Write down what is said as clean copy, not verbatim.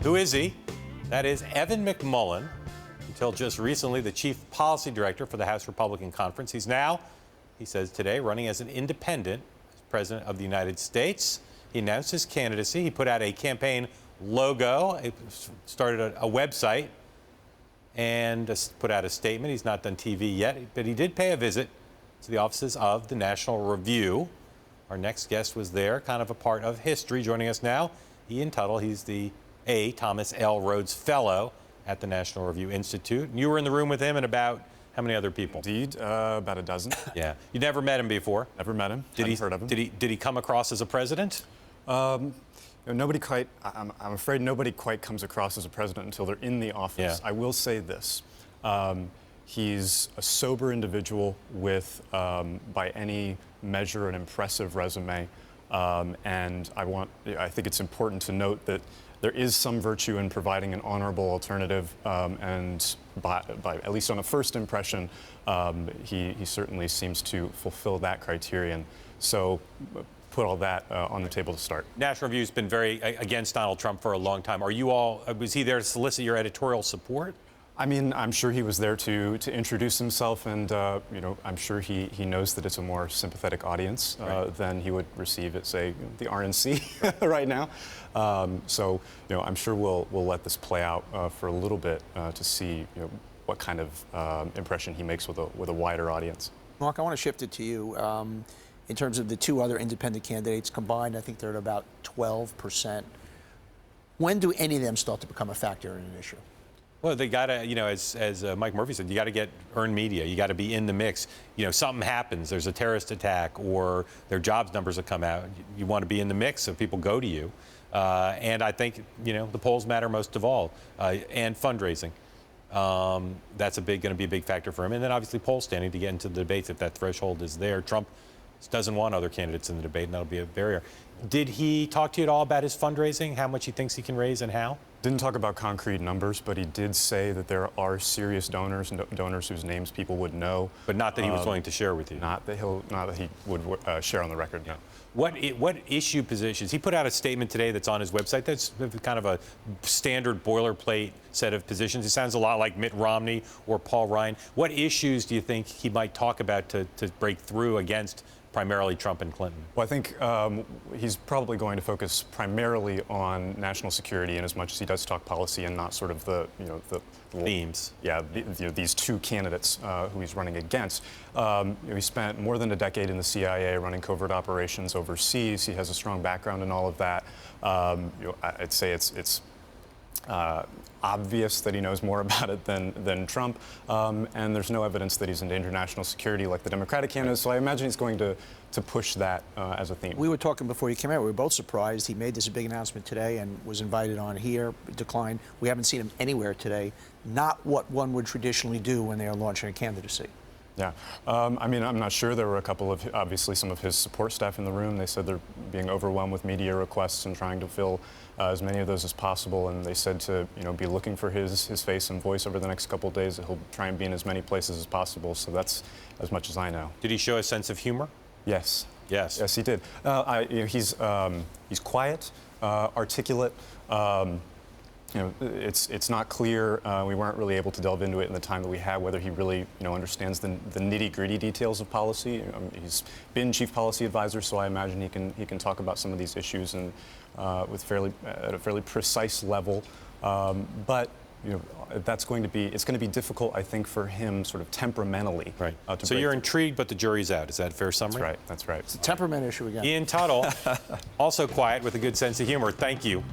Who is he? That is Evan McMullin, until just recently the chief policy director for the House Republican Conference. He's now, he says today, running as an independent as president of the United States. He announced his candidacy. He put out a campaign logo, started a website, and put out a statement. He's not done TV yet, but he did pay a visit to the offices of the National Review. Our next guest was there, kind of a part of history. Joining us now, Ian Tuttle. He's the Thomas L. Rhodes Fellow at the National Review Institute. And you were in the room with him and about how many other people? Indeed, about a dozen. Yeah. You never met him before? Never met him. Heard of him. Did he come across as a president? Nobody quite. I'm afraid nobody quite comes across as a president until they're in the office. Yeah. I will say this: he's a sober individual with, by any measure, an impressive resume, and I think it's important to note that there is some virtue in providing an honorable alternative, and by at least on a first impression, he certainly seems to fulfill that criterion. So put all that on the table to start. National Review's been very against Donald Trump for a long time. Are you all, was he there to solicit your editorial support? I mean, I'm sure he was there to introduce himself, and I'm sure he knows that it's a more sympathetic audience than he would receive at, say, the RNC right now. So I'm sure we'll let this play out for a little bit to see what kind of impression he makes with a wider audience. Mark, I want to shift it to you. In terms of the two other independent candidates combined, I think they're at about 12%. When do any of them start to become a factor in an issue? Well, they got to, as Mike Murphy said, you got to get earned media. You got to be in the mix. Something happens. There's a terrorist attack or their jobs numbers have come out. You want to be in the mix so people go to you. And I think, the polls matter most of all. And fundraising. That's going to be a big factor for him. And then obviously poll standing to get into the debates if that threshold is there. Trump doesn't want other candidates in the debate, and that'll be a barrier. Did he talk to you at all about his fundraising, how much he thinks he can raise and how? Didn't talk about concrete numbers, but he did say that there are serious donors and donors whose names people would know. But not that he was willing to share with you. Not that he would share on the record. No. What issue positions? He put out a statement today that's on his website. That's kind of a standard boilerplate set of positions. It sounds a lot like Mitt Romney or Paul Ryan. What issues do you think he might talk about to break through against primarily Trump and Clinton? Well, I think he's probably going to focus primarily on national security, in as much as he does talk policy and not sort of the themes. Yeah, these two candidates who he's running against. He spent more than a decade in the CIA running covert operations overseas. He has a strong background in all of that. I'd say it's obvious that he knows more about it than Trump, and there's no evidence that he's into international security like the Democratic candidates, so I imagine he's going to push that as a theme. We were talking before you came out. We were both surprised. He made this a big announcement today and was invited on here, declined. We haven't seen him anywhere today. Not what one would traditionally do when they are launching a candidacy. Yeah. I mean, I'm not sure. There were a couple of, obviously, some of his support staff in the room. They said they're being overwhelmed with media requests and trying to fill as many of those as possible. And they said to, be looking for his face and voice over the next couple of days. He'll try and be in as many places as possible. So that's as much as I know. Did he show a sense of humor? Yes. Yes. Yes, he did. He's quiet, articulate. It's not clear. We weren't really able to delve into it in the time that we had, whether he really, understands the nitty-gritty details of policy. He's been chief policy advisor, so I imagine he can talk about some of these issues and at a fairly precise level. But it's going to be difficult, I think, for him sort of temperamentally. Right. So you're intrigued, but the jury's out. Is that a fair summary? That's right. It's a temperament issue again. Ian Tuttle, also quiet with a good sense of humor. Thank you.